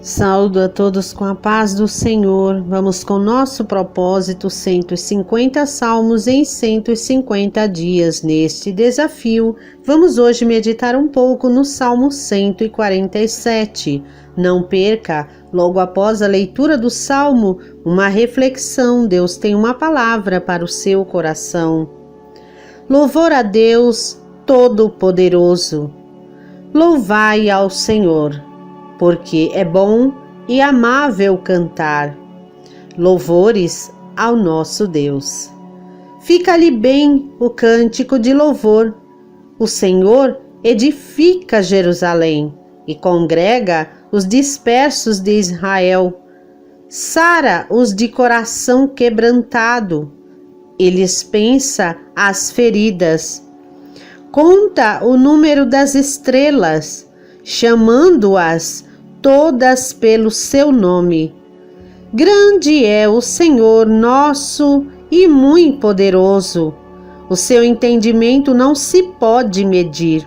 Saúdo a todos com a paz do Senhor. Vamos com nosso propósito 150 salmos em 150 dias. Neste desafio, vamos hoje meditar um pouco no Salmo 147. Não perca, logo após a leitura do Salmo, uma reflexão. Deus tem uma palavra para o seu coração. Louvor a Deus Todo-Poderoso. Louvai ao Senhor, porque é bom e amável cantar louvores ao nosso Deus. Fica-lhe bem o cântico de louvor. O Senhor edifica Jerusalém e congrega os dispersos de Israel. Sara os de coração quebrantado e lhes pensa as feridas. Conta o número das estrelas, chamando-as todas pelo seu nome. Grande é o Senhor nosso e muito poderoso. O seu entendimento não se pode medir.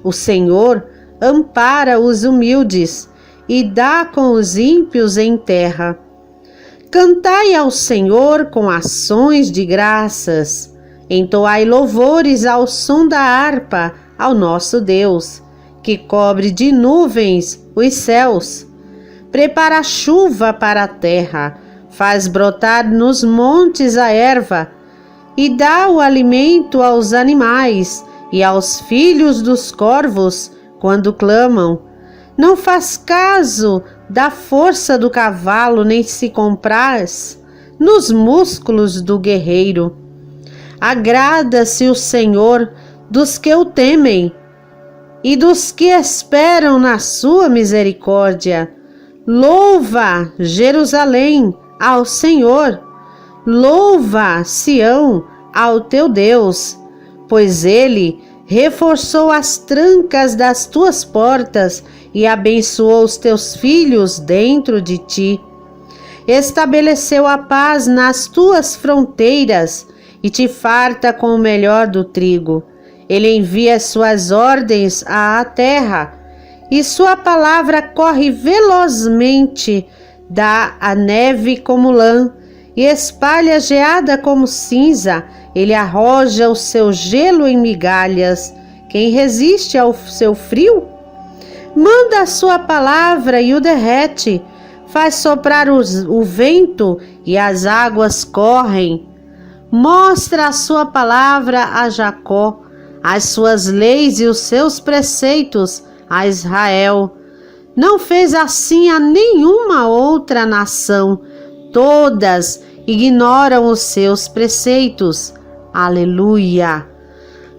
O Senhor ampara os humildes e dá com os ímpios em terra. Cantai ao Senhor com ações de graças. Entoai louvores ao som da harpa ao nosso Deus, que cobre de nuvens os céus, prepara a chuva para a terra, faz brotar nos montes a erva, e dá o alimento aos animais e aos filhos dos corvos quando clamam. Não faz caso da força do cavalo, nem se compraz nos músculos do guerreiro. Agrada-se o Senhor dos que o temem e dos que esperam na sua misericórdia. Louva, Jerusalém, ao Senhor. Louva, Sião, ao teu Deus, pois ele reforçou as trancas das tuas portas e abençoou os teus filhos dentro de ti. Estabeleceu a paz nas tuas fronteiras e te farta com o melhor do trigo. Ele envia suas ordens à terra, e sua palavra corre velozmente. Dá a neve como lã, e espalha a geada como cinza. Ele arroja o seu gelo em migalhas. Quem resiste ao seu frio? Manda a sua palavra e o derrete. Faz soprar o vento e as águas correm. Mostra a sua palavra a Jacó, as suas leis e os seus preceitos a Israel. Não fez assim a nenhuma outra nação. Todas ignoram os seus preceitos. Aleluia!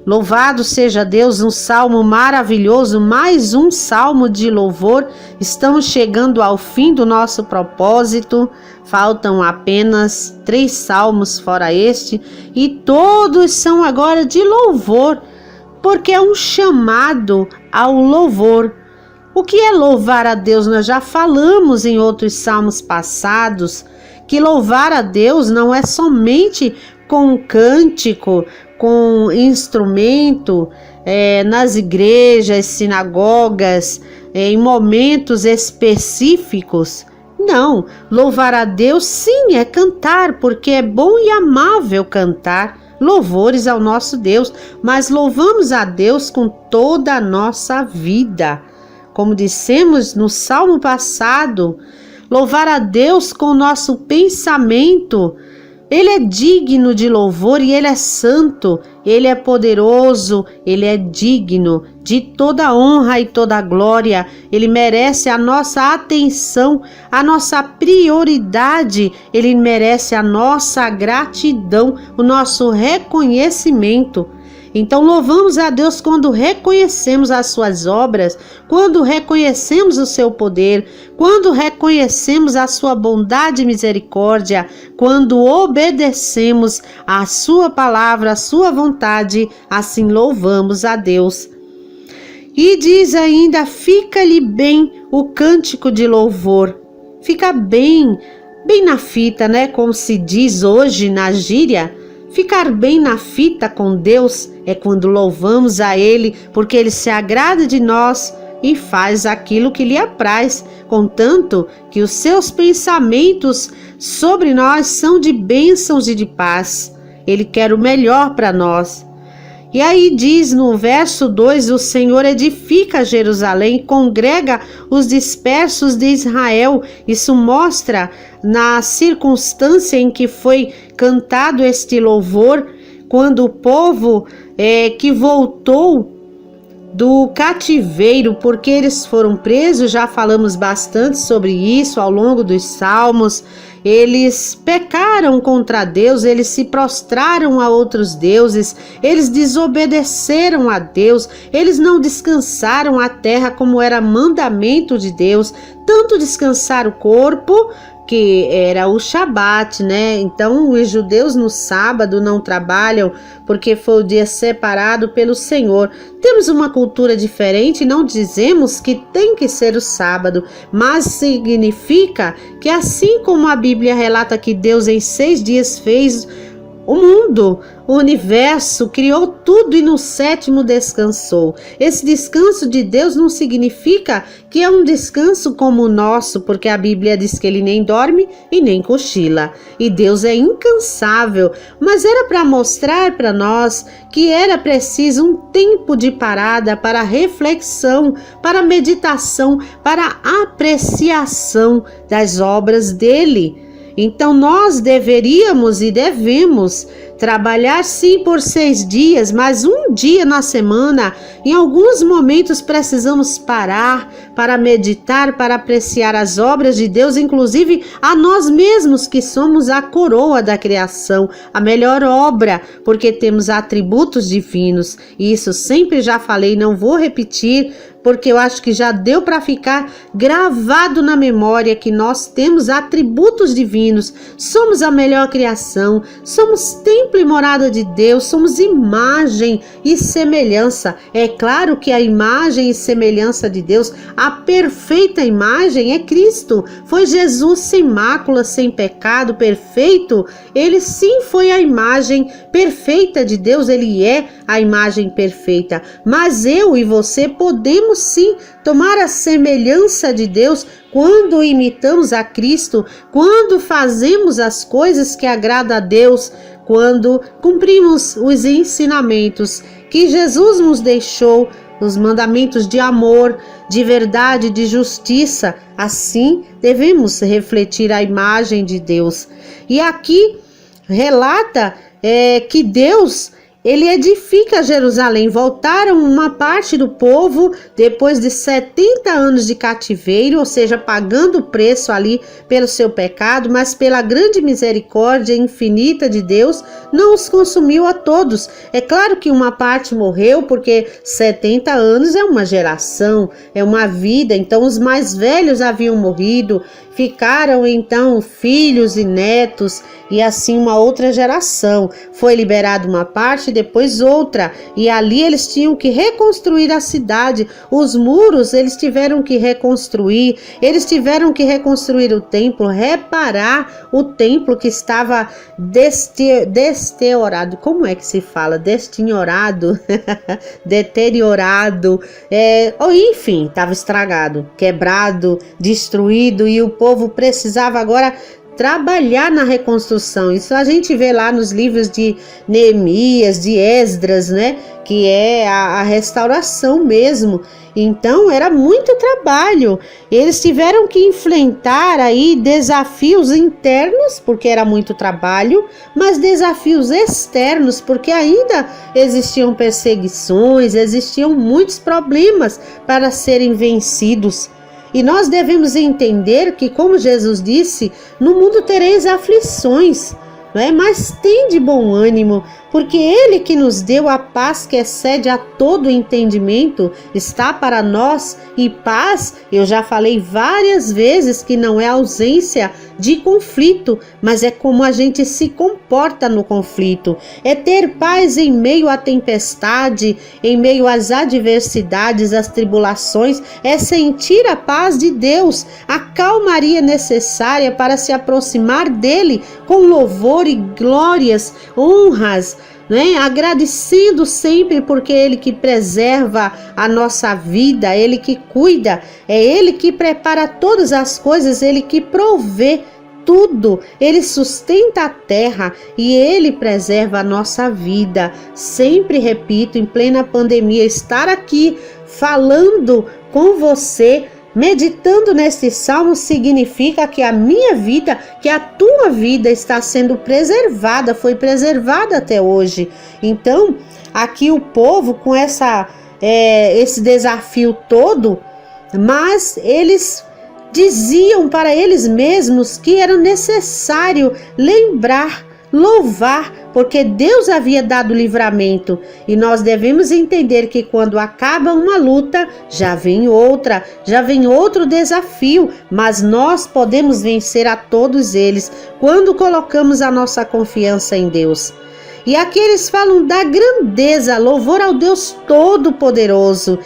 Louvado seja Deus, um salmo maravilhoso, mais um salmo de louvor. Estamos chegando ao fim do nosso propósito. Faltam apenas 3 salmos fora este, e todos são agora de louvor, porque é um chamado ao louvor. O que é louvar a Deus? Nós já falamos em outros salmos passados que louvar a Deus não é somente com cântico, com instrumento, nas igrejas, sinagogas, em momentos específicos. Não, louvar a Deus sim é cantar, porque é bom e amável cantar louvores ao nosso Deus, mas louvamos a Deus com toda a nossa vida. Como dissemos no salmo passado, louvar a Deus com o nosso pensamento. Ele é digno de louvor e Ele é santo, Ele é poderoso, Ele é digno de toda honra e toda glória. Ele merece a nossa atenção, a nossa prioridade, Ele merece a nossa gratidão, o nosso reconhecimento. Então louvamos a Deus quando reconhecemos as suas obras, quando reconhecemos o seu poder, quando reconhecemos a sua bondade e misericórdia, quando obedecemos a sua palavra, a sua vontade, assim louvamos a Deus. E diz ainda, fica-lhe bem o cântico de louvor. Fica bem na fita, né? Como se diz hoje na gíria. Ficar bem na fita com Deus é quando louvamos a Ele, porque Ele se agrada de nós, e faz aquilo que lhe apraz, contanto que os seus pensamentos sobre nós são de bênçãos e de paz. Ele quer o melhor para nós. E aí diz no verso 2, o Senhor edifica Jerusalém, congrega os dispersos de Israel. Isso mostra na circunstância em que foi cantado este louvor, quando o povo que voltou do cativeiro, porque eles foram presos, já falamos bastante sobre isso ao longo dos salmos. Eles pecaram contra Deus, eles se prostraram a outros deuses, eles desobedeceram a Deus, eles não descansaram a terra como era mandamento de Deus, tanto descansar o corpo, que era o Shabat, né? Então os judeus no sábado não trabalham porque foi o dia separado pelo Senhor. Temos uma cultura diferente, não dizemos que tem que ser o sábado, mas significa que assim como a Bíblia relata que Deus em 6 dias fez o mundo, o universo, criou tudo e no 7º descansou. Esse descanso de Deus não significa que é um descanso como o nosso, porque a Bíblia diz que ele nem dorme e nem cochila. E Deus é incansável, mas era para mostrar para nós que era preciso um tempo de parada para reflexão, para meditação, para apreciação das obras dele. Então nós deveríamos e devemos trabalhar sim por 6 dias, mas um dia na semana. Em alguns momentos precisamos parar para meditar, para apreciar as obras de Deus, inclusive a nós mesmos que somos a coroa da criação, a melhor obra, porque temos atributos divinos. E isso sempre já falei, não vou repetir, porque eu acho que já deu para ficar gravado na memória que nós temos atributos divinos, somos a melhor criação, somos templo e morada de Deus, somos imagem e semelhança. É claro que a imagem e semelhança de Deus, a perfeita imagem é Cristo, foi Jesus sem mácula, sem pecado, perfeito. Ele sim foi a imagem perfeita de Deus, ele é a imagem perfeita, mas eu e você podemos sim tomar a semelhança de Deus quando imitamos a Cristo, quando fazemos as coisas que agradam a Deus, quando cumprimos os ensinamentos que Jesus nos deixou, os mandamentos de amor, de verdade, de justiça. Assim devemos refletir a imagem de Deus. E aqui relata que Deus, ele edifica Jerusalém. Voltaram uma parte do povo depois de 70 anos de cativeiro, ou seja, pagando o preço ali pelo seu pecado, mas pela grande misericórdia infinita de Deus, não os consumiu a todos. É claro que uma parte morreu, porque 70 anos é uma geração, é uma vida, então os mais velhos haviam morrido, ficaram então filhos e netos, e assim uma outra geração. Foi liberada uma parte, depois outra, e ali eles tinham que reconstruir a cidade. Os muros eles tiveram que reconstruir, eles tiveram que reconstruir o templo, reparar o templo que estava deteriorado. Como é que se fala? Destinhorado, deteriorado, enfim, estava estragado, quebrado, destruído, e o povo precisava agora trabalhar na reconstrução. Isso a gente vê lá nos livros de Neemias, de Esdras, né? Que é a restauração mesmo. Então era muito trabalho. Eles tiveram que enfrentar aí desafios internos, porque era muito trabalho, mas desafios externos, porque ainda existiam perseguições, existiam muitos problemas para serem vencidos. E nós devemos entender que, como Jesus disse, no mundo tereis aflições, não é? Mas tem de bom ânimo, porque Ele que nos deu a paz que excede a todo entendimento, está para nós. E paz, eu já falei várias vezes que não é ausência de conflito, mas é como a gente se comporta no conflito. É ter paz em meio à tempestade, em meio às adversidades, às tribulações, é sentir a paz de Deus, a calmaria necessária para se aproximar dele com louvor e glórias, honras, né? Agradecendo sempre, porque é Ele que preserva a nossa vida, Ele que cuida, é Ele que prepara todas as coisas, Ele que provê tudo, Ele sustenta a terra e Ele preserva a nossa vida. Sempre repito, em plena pandemia, estar aqui falando com você, meditando neste salmo, significa que a minha vida, que a tua vida está sendo preservada, foi preservada até hoje. Então, aqui o povo com esse desafio todo, mas eles diziam para eles mesmos que era necessário lembrar, louvar, porque Deus havia dado livramento. E nós devemos entender que quando acaba uma luta, já vem outro desafio, mas nós podemos vencer a todos eles quando colocamos a nossa confiança em Deus. E aqui eles falam da grandeza, louvor ao Deus Todo-Poderoso.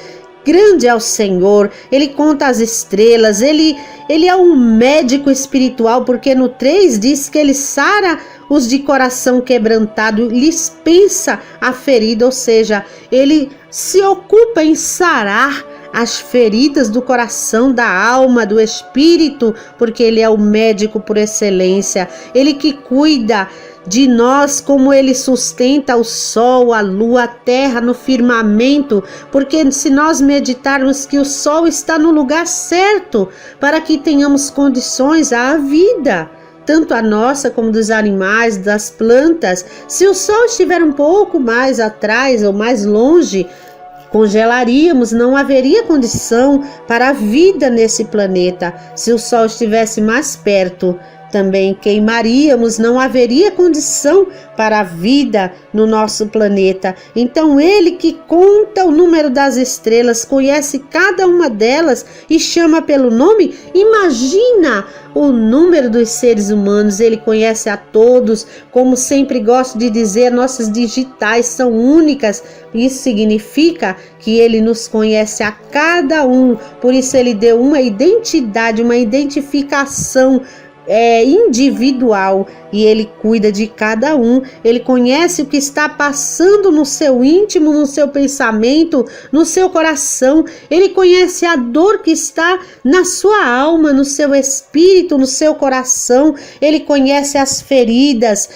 Grande é o Senhor, Ele conta as estrelas, Ele é um médico espiritual, porque no 3 diz que Ele sara os de coração quebrantado, lhes pensa a ferida, ou seja, Ele se ocupa em sarar as feridas do coração, da alma, do espírito, porque Ele é o médico por excelência, Ele que cuida de nós, como Ele sustenta o sol, a lua, a terra no firmamento, porque se nós meditarmos que o sol está no lugar certo para que tenhamos condições à vida, tanto a nossa como dos animais, das plantas. Se o sol estiver um pouco mais atrás ou mais longe, congelaríamos, não haveria condição para a vida nesse planeta. Se o sol estivesse mais perto, também queimaríamos, não haveria condição para a vida no nosso planeta. Então Ele que conta o número das estrelas, conhece cada uma delas e chama pelo nome. Imagina o número dos seres humanos, Ele conhece a todos. Como sempre gosto de dizer, nossas digitais são únicas. Isso significa que Ele nos conhece a cada um, por isso Ele deu uma identidade, uma identificação individual, e Ele cuida de cada um. Ele conhece o que está passando no seu íntimo, no seu pensamento, no seu coração. Ele conhece a dor que está na sua alma, no seu espírito, no seu coração. Ele conhece as feridas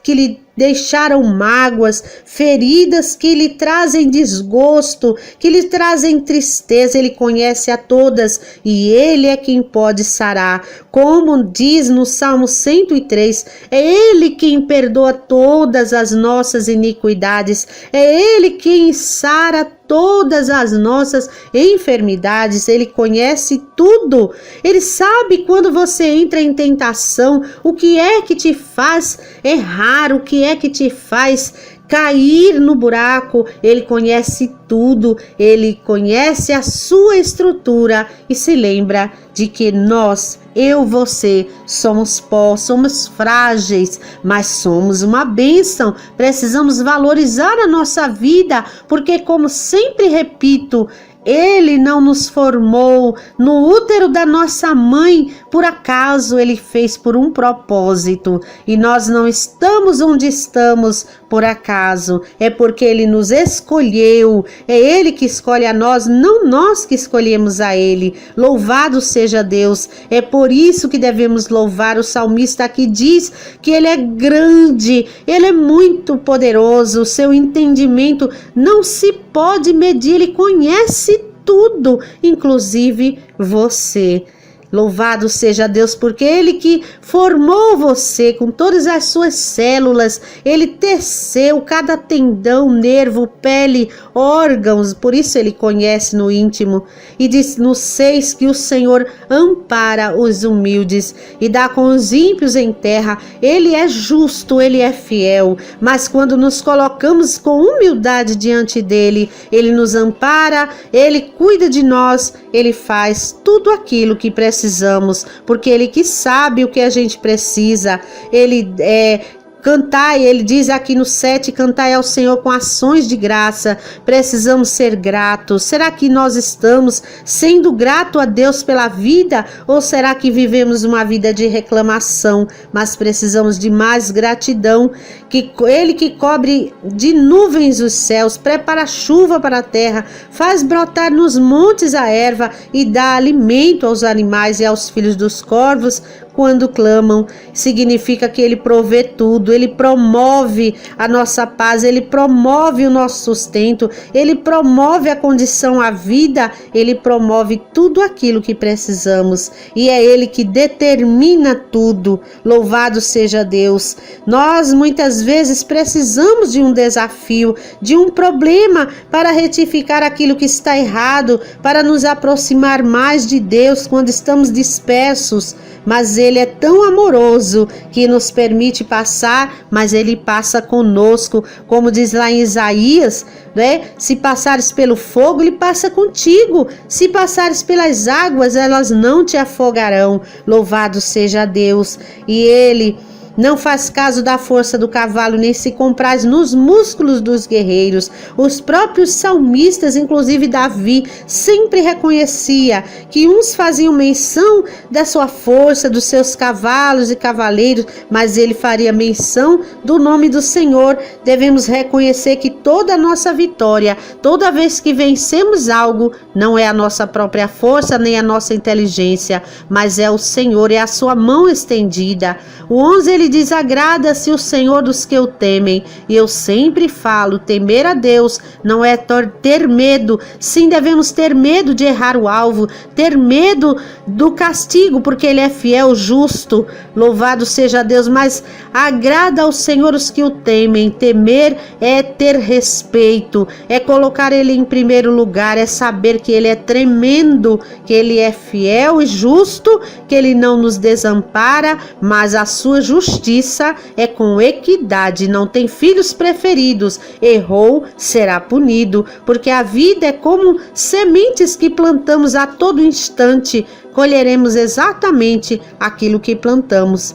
que lhe deixaram mágoas, feridas que lhe trazem desgosto, que lhe trazem tristeza. Ele conhece a todas e Ele é quem pode sarar. Como diz no Salmo 103, é Ele quem perdoa todas as nossas iniquidades, é Ele quem sara todas as nossas enfermidades. Ele conhece tudo. Ele sabe quando você entra em tentação, o que é que te faz errar, o que é que te faz cair no buraco. Ele conhece tudo, Ele conhece a sua estrutura e se lembra de que nós, eu, você, somos pó, somos frágeis, mas somos uma bênção. Precisamos valorizar a nossa vida, porque, como sempre repito, Ele não nos formou no útero da nossa mãe por acaso, Ele fez por um propósito. E nós não estamos onde estamos por acaso, é porque Ele nos escolheu. É Ele que escolhe a nós, não nós que escolhemos a Ele. Louvado seja Deus. É por isso que devemos louvar. O salmista aqui diz que Ele é grande, Ele é muito poderoso, o seu entendimento não se pode medir, Ele conhece tudo, inclusive você. Louvado seja Deus, porque Ele que formou você com todas as suas células, Ele teceu cada tendão, nervo, pele, órgãos, por isso Ele conhece no íntimo. E diz no 6 que o Senhor ampara os humildes e dá com os ímpios em terra. Ele é justo, Ele é fiel, mas quando nos colocamos com humildade diante dEle, Ele nos ampara, Ele cuida de nós, Ele faz tudo aquilo que precisamos, porque Ele que sabe o que a gente precisa. Ele Cantai, ele diz aqui no 7, cantai ao Senhor com ações de graça. Precisamos ser gratos. Será que nós estamos sendo gratos a Deus pela vida? Ou será que vivemos uma vida de reclamação? Mas precisamos de mais gratidão. Que Ele que cobre de nuvens os céus, prepara chuva para a terra, faz brotar nos montes a erva e dá alimento aos animais e aos filhos dos corvos quando clamam. Significa que Ele provê tudo, Ele promove a nossa paz, Ele promove o nosso sustento, Ele promove a condição, a vida, Ele promove tudo aquilo que precisamos e é Ele que determina tudo. Louvado seja Deus. Nós muitas vezes precisamos de um desafio, de um problema para retificar aquilo que está errado, para nos aproximar mais de Deus quando estamos dispersos, mas Ele é tão amoroso que nos permite passar, mas Ele passa conosco, como diz lá em Isaías, né? Se passares pelo fogo, Ele passa contigo. Se passares pelas águas, elas não te afogarão. Louvado seja Deus. E Ele não faz caso da força do cavalo, nem se compraz nos músculos dos guerreiros. Os próprios salmistas, inclusive Davi, sempre reconhecia que uns faziam menção da sua força, dos seus cavalos e cavaleiros, mas ele faria menção do nome do Senhor. Devemos reconhecer que toda a nossa vitória, toda vez que vencemos algo, não é a nossa própria força, nem a nossa inteligência, mas é o Senhor, é a sua mão estendida. O 11 ele diz: agrada-se o Senhor dos que o temem. E eu sempre falo, temer a Deus não é ter medo. Sim, devemos ter medo de errar o alvo, ter medo do castigo, porque Ele é fiel, justo. Louvado seja Deus. Mas agrada ao Senhor os que o temem. Temer é ter respeito, é colocar Ele em primeiro lugar, é saber que Ele é tremendo, que Ele é fiel e justo, que Ele não nos desampara, mas a sua justiça é com equidade, não tem filhos preferidos. Errou, será punido, porque a vida é como sementes que plantamos a todo instante, colheremos exatamente aquilo que plantamos.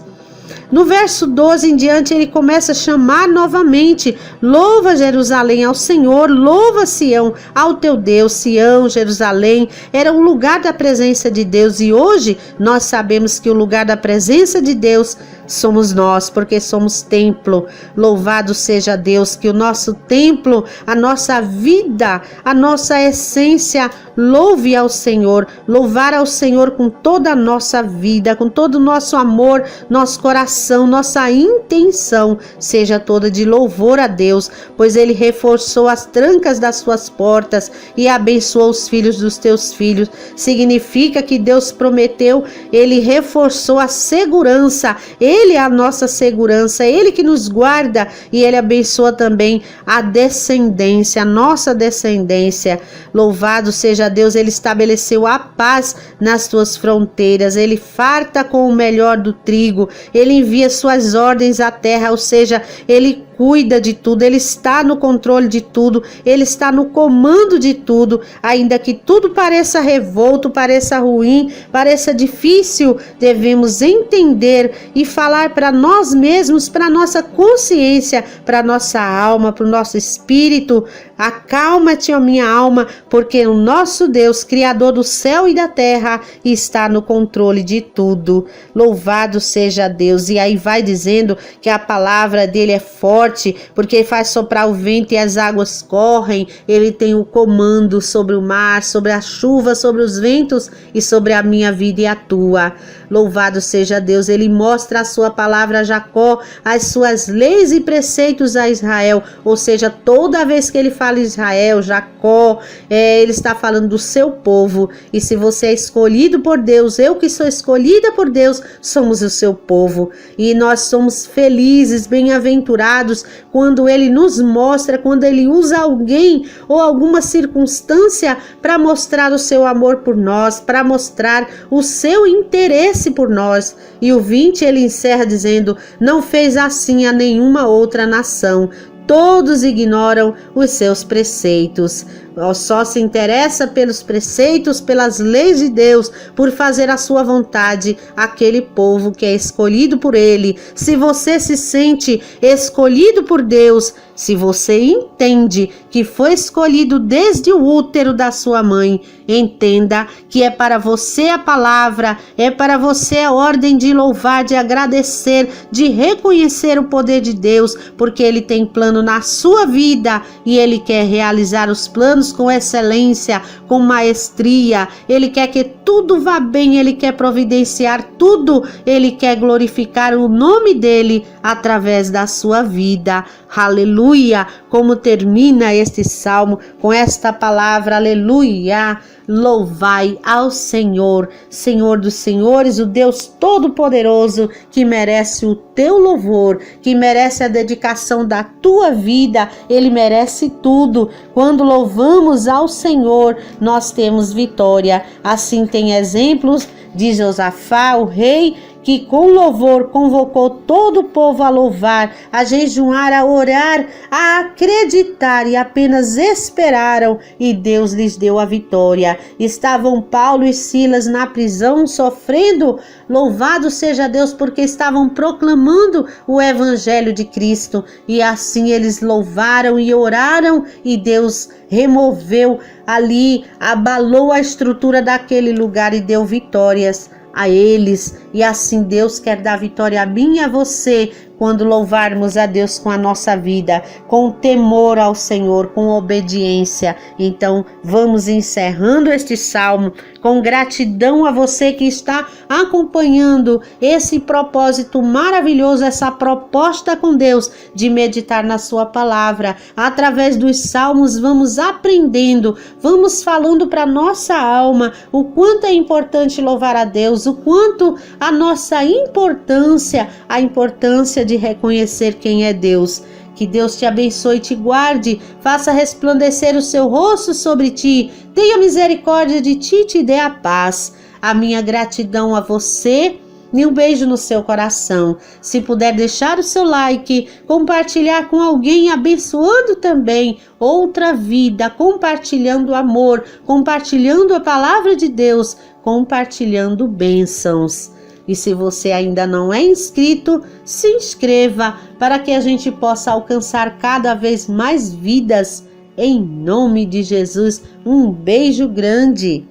No verso 12 em diante, ele começa a chamar novamente: louva Jerusalém ao Senhor, louva Sião ao teu Deus. Sião, Jerusalém, era um lugar da presença de Deus, e hoje nós sabemos que o lugar da presença de Deus somos nós, porque somos templo. Louvado seja Deus, que o nosso templo, a nossa vida, a nossa essência, louve ao Senhor. Louvar ao Senhor com toda a nossa vida, com todo o nosso amor, nosso coração, nossa intenção seja toda de louvor a Deus, pois Ele reforçou as trancas das suas portas e abençoou os filhos dos teus filhos. Significa que Deus prometeu, Ele reforçou a segurança, Ele é a nossa segurança, Ele que nos guarda, e Ele abençoa também a descendência, a nossa descendência. Louvado seja Deus. Ele estabeleceu a paz nas tuas fronteiras, Ele farta com o melhor do trigo, Ele envia suas ordens à terra, ou seja, Ele cuida de tudo, Ele está no controle de tudo, Ele está no comando de tudo. Ainda que tudo pareça revolto, pareça ruim, pareça difícil, devemos entender e falar para nós mesmos, para nossa consciência, para nossa alma, para o nosso espírito: acalma-te, ó minha alma, porque o nosso Deus, Criador do céu e da terra, está no controle de tudo. Louvado seja Deus. E aí vai dizendo que a palavra dele é forte, porque ele faz soprar o vento e as águas correm. Ele tem o comando sobre o mar, sobre a chuva, sobre os ventos e sobre a minha vida e a tua. Louvado seja Deus. Ele mostra a sua palavra a Jacó, as suas leis e preceitos a Israel. Ou seja, toda vez que ele fala Israel, Jacó, ele está falando do seu povo. E se você é escolhido por Deus, eu que sou escolhida por Deus, somos o seu povo. E nós somos felizes, bem-aventurados, quando Ele nos mostra, quando Ele usa alguém ou alguma circunstância para mostrar o seu amor por nós, para mostrar o seu interesse por nós. E o 20 ele encerra dizendo: não fez assim a nenhuma outra nação. Todos ignoram os seus preceitos. só se interessa pelos preceitos, pelas leis de Deus, por fazer a sua vontade, aquele povo que é escolhido por Ele. Se você se sente escolhido por Deus, se você entende que foi escolhido desde o útero da sua mãe, entenda que é para você a palavra, é para você a ordem de louvar, de agradecer, de reconhecer o poder de Deus, porque Ele tem plano na sua vida e Ele quer realizar os planos com excelência, com maestria. Ele quer que tudo vá bem, Ele quer providenciar tudo, Ele quer glorificar o nome dEle através da sua vida. Aleluia! Como termina este salmo com esta palavra, aleluia! Louvai ao Senhor, Senhor dos senhores, o Deus Todo-Poderoso, que merece o teu louvor, que merece a dedicação da tua vida. Ele merece tudo. Quando louvamos ao Senhor, nós temos vitória. Assim tem exemplos de Josafá, o rei, que com louvor convocou todo o povo a louvar, a jejuar, a orar, a acreditar, e apenas esperaram, e Deus lhes deu a vitória. Estavam Paulo e Silas na prisão sofrendo, louvado seja Deus, porque estavam proclamando o evangelho de Cristo, e assim eles louvaram e oraram, e Deus removeu ali, abalou a estrutura daquele lugar e deu vitórias a eles. E assim Deus quer dar vitória a mim e a você, quando louvarmos a Deus com a nossa vida, com temor ao Senhor, com obediência. Então vamos encerrando este salmo com gratidão a você que está acompanhando esse propósito maravilhoso, essa proposta com Deus de meditar na sua palavra. Através dos salmos vamos aprendendo, vamos falando para nossa alma o quanto é importante louvar a Deus, o quanto a nossa importância, a importância de reconhecer quem é Deus. Que Deus te abençoe e te guarde, faça resplandecer o seu rosto sobre ti, tenha misericórdia de ti e te dê a paz. A minha gratidão a você e um beijo no seu coração. Se puder deixar o seu like, compartilhar com alguém, abençoando também outra vida, compartilhando amor, compartilhando a palavra de Deus, compartilhando bênçãos. E se você ainda não é inscrito, se inscreva para que a gente possa alcançar cada vez mais vidas. Em nome de Jesus, um beijo grande.